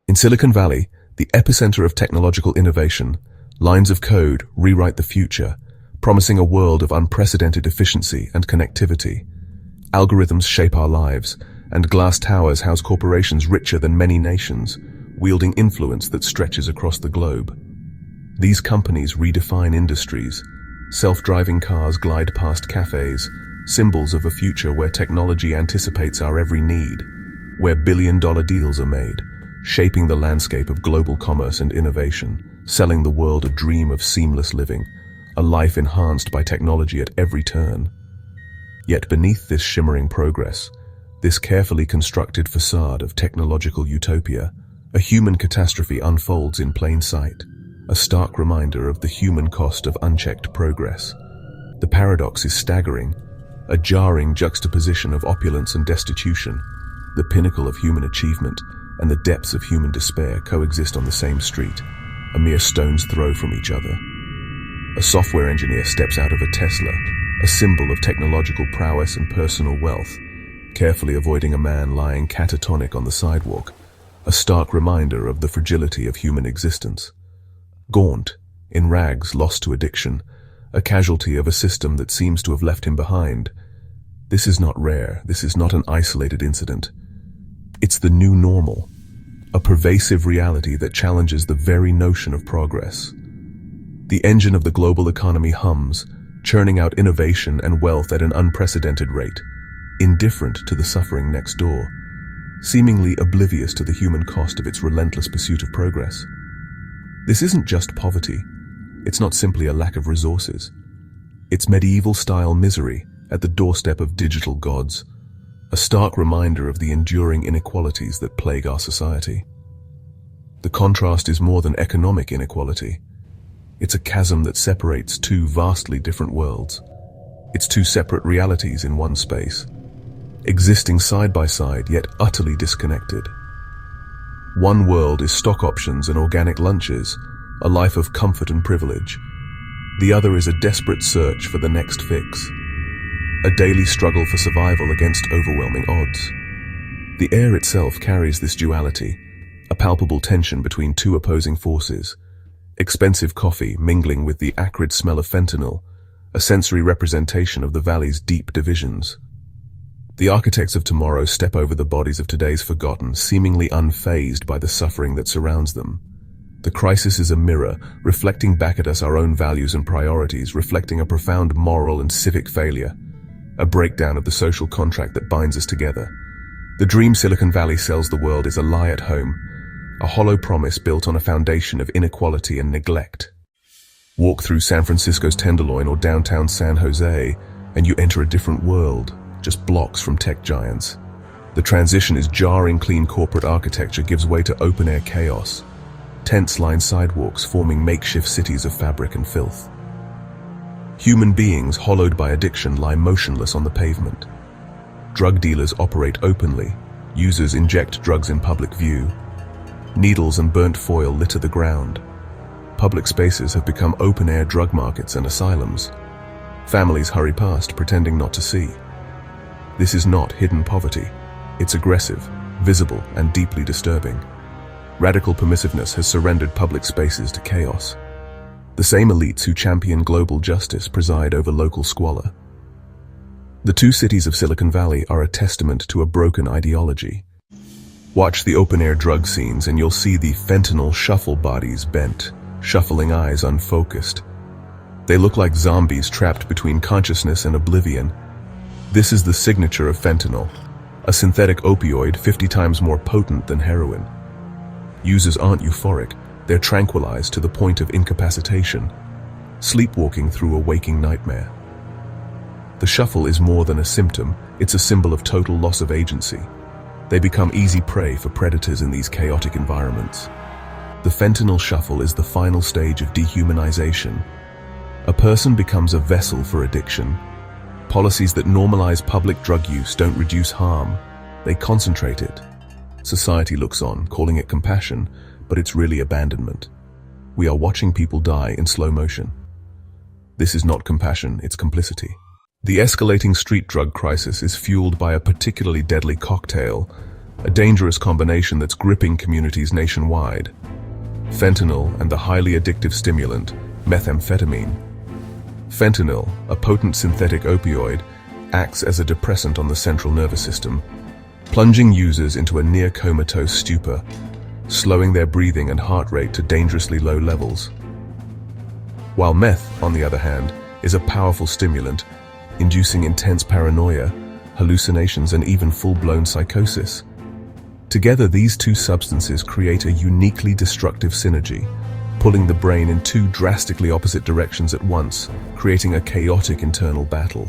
In Silicon Valley, the epicenter of technological innovation, lines of code rewrite the future, promising a world of unprecedented efficiency and connectivity. Algorithms shape our lives, and glass towers house corporations richer than many nations, wielding influence that stretches across the globe. These companies redefine industries. Self-driving cars glide past cafes, symbols of a future where technology anticipates our every need, where billion-dollar deals are made, shaping the landscape of global commerce and innovation, selling the world a dream of seamless living, a life enhanced by technology at every turn. Yet beneath this shimmering progress, this carefully constructed facade of technological utopia, a human catastrophe unfolds in plain sight, a stark reminder of the human cost of unchecked progress. The paradox is staggering, a jarring juxtaposition of opulence and destitution. The pinnacle of human achievement and the depths of human despair coexist on the same street, a mere stone's throw from each other. A software engineer steps out of a Tesla, a symbol of technological prowess and personal wealth, carefully avoiding a man lying catatonic on the sidewalk, a stark reminder of the fragility of human existence. Gaunt, in rags, lost to addiction, a casualty of a system that seems to have left him behind. This is not rare, this is not an isolated incident. It's the new normal, a pervasive reality that challenges the very notion of progress. The engine of the global economy hums, churning out innovation and wealth at an unprecedented rate, indifferent to the suffering next door, seemingly oblivious to the human cost of its relentless pursuit of progress. This isn't just poverty. It's not simply a lack of resources. It's medieval-style misery at the doorstep of digital gods, a stark reminder of the enduring inequalities that plague our society. The contrast is more than economic inequality. It's a chasm that separates two vastly different worlds. It's two separate realities in one space, existing side by side yet utterly disconnected. One world is stock options and organic lunches, a life of comfort and privilege. The other is a desperate search for the next fix, a daily struggle for survival against overwhelming odds. The air itself carries this duality, a palpable tension between two opposing forces. Expensive coffee mingling with the acrid smell of fentanyl, a sensory representation of the valley's deep divisions. The architects of tomorrow step over the bodies of today's forgotten, seemingly unfazed by the suffering that surrounds them. The crisis is a mirror, reflecting back at us our own values and priorities, reflecting a profound moral and civic failure, a breakdown of the social contract that binds us together. The dream Silicon Valley sells the world is a lie at home, a hollow promise built on a foundation of inequality and neglect. Walk through San Francisco's Tenderloin or downtown San Jose, and you enter a different world, just blocks from tech giants. The transition is jarring. Clean corporate architecture gives way to open-air chaos. Tents line sidewalks, forming makeshift cities of fabric and filth. Human beings, hollowed by addiction, lie motionless on the pavement. Drug dealers operate openly. Users inject drugs in public view. Needles and burnt foil litter the ground. Public spaces have become open-air drug markets and asylums. Families hurry past, pretending not to see. This is not hidden poverty. It's aggressive, visible, and deeply disturbing. Radical permissiveness has surrendered public spaces to chaos. The same elites who champion global justice preside over local squalor. The two cities of Silicon Valley are a testament to a broken ideology. Watch the open-air drug scenes and you'll see the fentanyl shuffle bodies bent, shuffling eyes unfocused. They look like zombies trapped between consciousness and oblivion. This is the signature of fentanyl, a synthetic opioid 50 times more potent than heroin. Users aren't euphoric, they're tranquilized to the point of incapacitation, sleepwalking through a waking nightmare. The shuffle is more than a symptom, it's a symbol of total loss of agency. They become easy prey for predators in these chaotic environments. The fentanyl shuffle is the final stage of dehumanization. A person becomes a vessel for addiction. Policies that normalize public drug use don't reduce harm, they concentrate it. Society looks on, calling it compassion, but it's really abandonment. We are watching people die in slow motion. This is not compassion, it's complicity. The escalating street drug crisis is fueled by a particularly deadly cocktail, a dangerous combination that's gripping communities nationwide. Fentanyl and the highly addictive stimulant, methamphetamine. Fentanyl, a potent synthetic opioid, acts as a depressant on the central nervous system, plunging users into a near-comatose stupor, slowing their breathing and heart rate to dangerously low levels. While meth, on the other hand, is a powerful stimulant, inducing intense paranoia, hallucinations, and even full-blown psychosis. Together, these two substances create a uniquely destructive synergy, pulling the brain in two drastically opposite directions at once, creating a chaotic internal battle.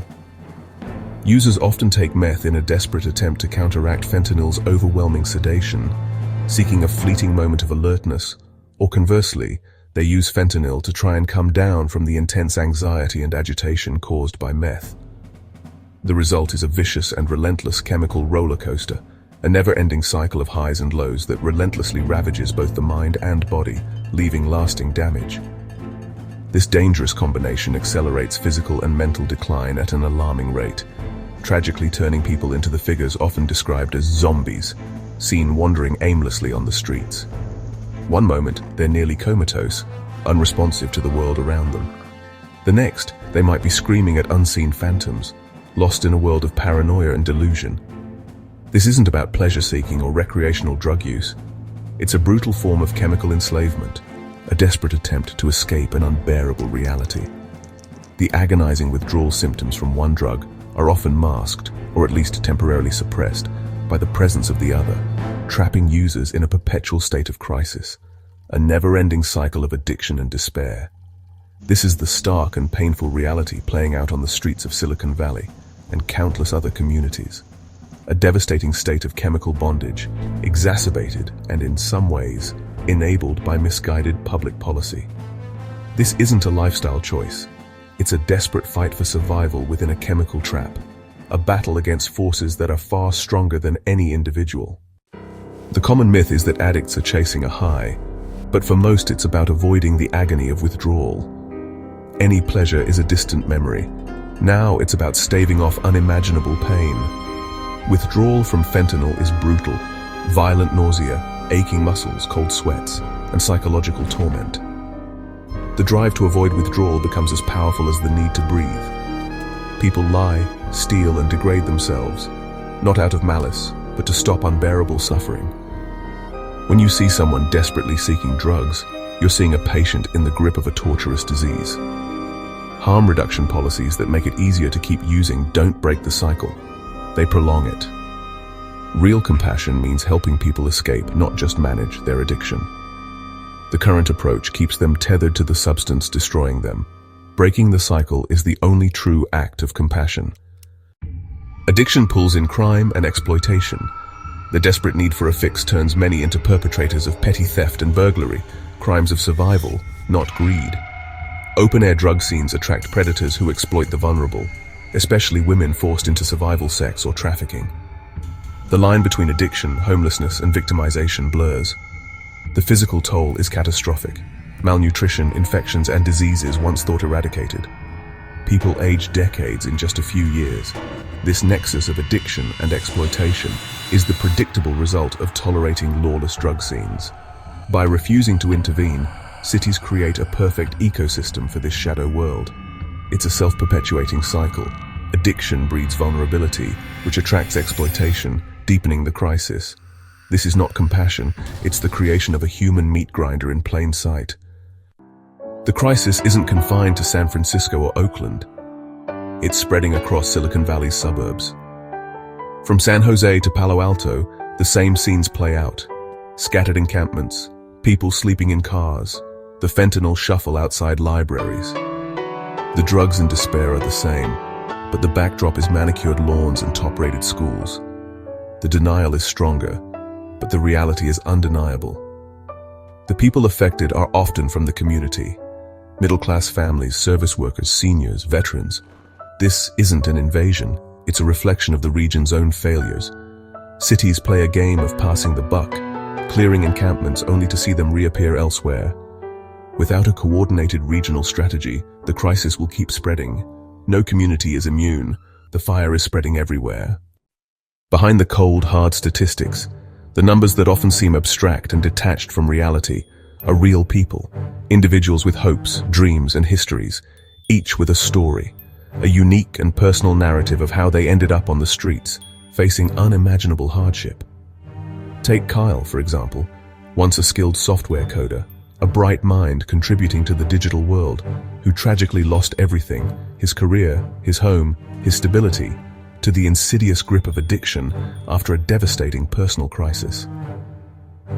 Users often take meth in a desperate attempt to counteract fentanyl's overwhelming sedation, seeking a fleeting moment of alertness, or conversely, they use fentanyl to try and come down from the intense anxiety and agitation caused by meth. The result is a vicious and relentless chemical roller coaster, a never-ending cycle of highs and lows that relentlessly ravages both the mind and body, leaving lasting damage. This dangerous combination accelerates physical and mental decline at an alarming rate, tragically turning people into the figures often described as zombies, seen wandering aimlessly on the streets. One moment, they're nearly comatose, unresponsive to the world around them. The next, they might be screaming at unseen phantoms, lost in a world of paranoia and delusion. This isn't about pleasure-seeking or recreational drug use. It's a brutal form of chemical enslavement, a desperate attempt to escape an unbearable reality. The agonizing withdrawal symptoms from one drug are often masked, or at least temporarily suppressed, by the presence of the other, trapping users in a perpetual state of crisis, a never-ending cycle of addiction and despair. This is the stark and painful reality playing out on the streets of Silicon Valley and countless other communities. A devastating state of chemical bondage, exacerbated and in some ways enabled by misguided public policy. This isn't a lifestyle choice. It's a desperate fight for survival within a chemical trap, a battle against forces that are far stronger than any individual. The common myth is that addicts are chasing a high, but for most it's about avoiding the agony of withdrawal. Any pleasure is a distant memory. Now it's about staving off unimaginable pain. Withdrawal from fentanyl is brutal, violent nausea, aching muscles, cold sweats, and psychological torment. The drive to avoid withdrawal becomes as powerful as the need to breathe. People lie, steal, and degrade themselves, not out of malice, but to stop unbearable suffering. When you see someone desperately seeking drugs, you're seeing a patient in the grip of a torturous disease. Harm reduction policies that make it easier to keep using don't break the cycle. They prolong it. Real compassion means helping people escape, not just manage their addiction. The current approach keeps them tethered to the substance destroying them. Breaking the cycle is the only true act of compassion. Addiction pulls in crime and exploitation. The desperate need for a fix turns many into perpetrators of petty theft and burglary, crimes of survival, not greed. Open-air drug scenes attract predators who exploit the vulnerable, especially women forced into survival sex or trafficking. The line between addiction, homelessness, and victimization blurs. The physical toll is catastrophic. Malnutrition, infections, and diseases once thought eradicated. People age decades in just a few years. This nexus of addiction and exploitation is the predictable result of tolerating lawless drug scenes. By refusing to intervene, cities create a perfect ecosystem for this shadow world. It's a self-perpetuating cycle. Addiction breeds vulnerability, which attracts exploitation, deepening the crisis. This is not compassion, it's the creation of a human meat grinder in plain sight. The crisis isn't confined to San Francisco or Oakland. It's spreading across Silicon Valley's suburbs. From San Jose to Palo Alto, the same scenes play out. Scattered encampments, people sleeping in cars, the fentanyl shuffle outside libraries. The drugs and despair are the same, but the backdrop is manicured lawns and top-rated schools. The denial is stronger, but the reality is undeniable. The people affected are often from the community. Middle-class families, service workers, seniors, veterans. This isn't an invasion, it's a reflection of the region's own failures. Cities play a game of passing the buck, clearing encampments only to see them reappear elsewhere. Without a coordinated regional strategy, the crisis will keep spreading. No community is immune. The fire is spreading everywhere. Behind the cold, hard statistics, the numbers that often seem abstract and detached from reality are real people, individuals with hopes, dreams, and histories, each with a story, a unique and personal narrative of how they ended up on the streets, facing unimaginable hardship. Take Kyle, for example, once a skilled software coder, a bright mind contributing to the digital world, who tragically lost everything, his career, his home, his stability, to the insidious grip of addiction after a devastating personal crisis.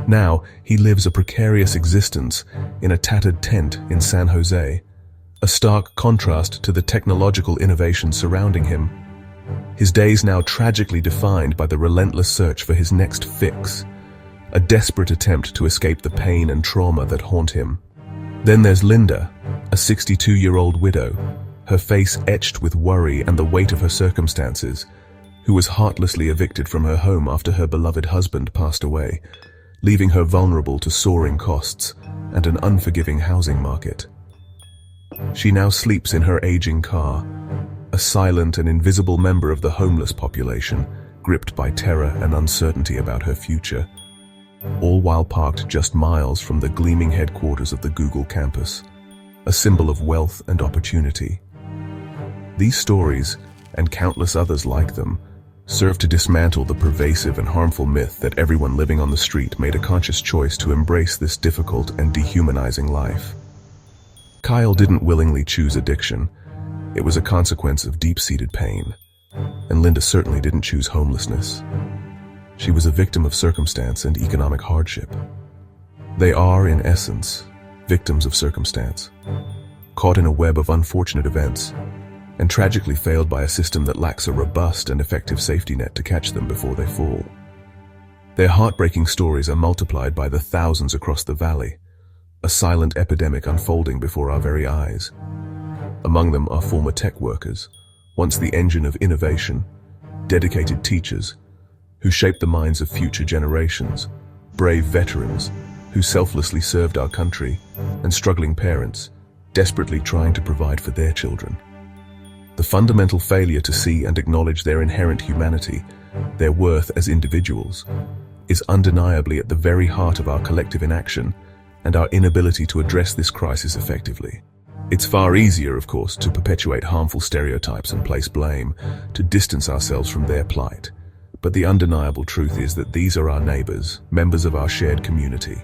Now, he lives a precarious existence in a tattered tent in San Jose, a stark contrast to the technological innovation surrounding him. His days now tragically defined by the relentless search for his next fix, a desperate attempt to escape the pain and trauma that haunt him. Then there's Linda, a 62-year-old widow, her face etched with worry and the weight of her circumstances, who was heartlessly evicted from her home after her beloved husband passed away, leaving her vulnerable to soaring costs and an unforgiving housing market. She now sleeps in her aging car, a silent and invisible member of the homeless population, gripped by terror and uncertainty about her future, all while parked just miles from the gleaming headquarters of the Google campus, a symbol of wealth and opportunity. These stories, and countless others like them, serve to dismantle the pervasive and harmful myth that everyone living on the street made a conscious choice to embrace this difficult and dehumanizing life. Kyle didn't willingly choose addiction. It was a consequence of deep-seated pain. And Linda certainly didn't choose homelessness. She was a victim of circumstance and economic hardship. They are, in essence, victims of circumstance, caught in a web of unfortunate events, and tragically failed by a system that lacks a robust and effective safety net to catch them before they fall. Their heartbreaking stories are multiplied by the thousands across the valley, a silent epidemic unfolding before our very eyes. Among them are former tech workers, once the engine of innovation, dedicated teachers, who shaped the minds of future generations, brave veterans, who selflessly served our country, and struggling parents, desperately trying to provide for their children. The fundamental failure to see and acknowledge their inherent humanity, their worth as individuals, is undeniably at the very heart of our collective inaction and our inability to address this crisis effectively. It's far easier, of course, to perpetuate harmful stereotypes and place blame, to distance ourselves from their plight. But the undeniable truth is that these are our neighbors, members of our shared community.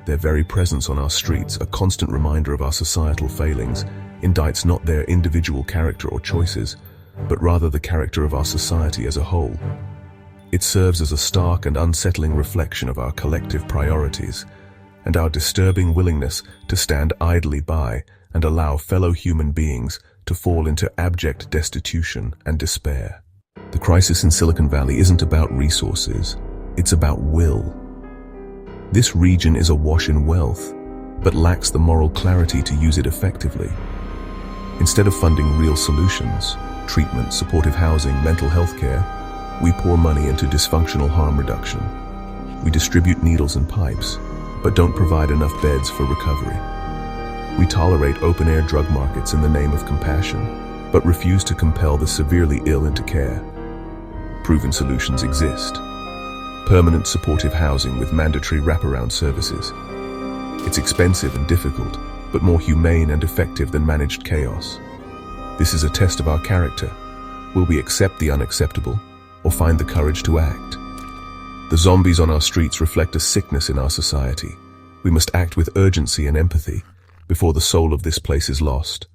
Their very presence on our streets, a constant reminder of our societal failings, indicts not their individual character or choices, but rather the character of our society as a whole. It serves as a stark and unsettling reflection of our collective priorities and our disturbing willingness to stand idly by and allow fellow human beings to fall into abject destitution and despair. The crisis in Silicon Valley isn't about resources, it's about will. This region is awash in wealth, but lacks the moral clarity to use it effectively. Instead of funding real solutions, treatment, supportive housing, mental health care, we pour money into dysfunctional harm reduction. We distribute needles and pipes, but don't provide enough beds for recovery. We tolerate open-air drug markets in the name of compassion, but refuse to compel the severely ill into care. Proven solutions exist. Permanent supportive housing with mandatory wraparound services. It's expensive and difficult, but more humane and effective than managed chaos. This is a test of our character. Will we accept the unacceptable, or find the courage to act? The zombies on our streets reflect a sickness in our society. We must act with urgency and empathy before the soul of this place is lost.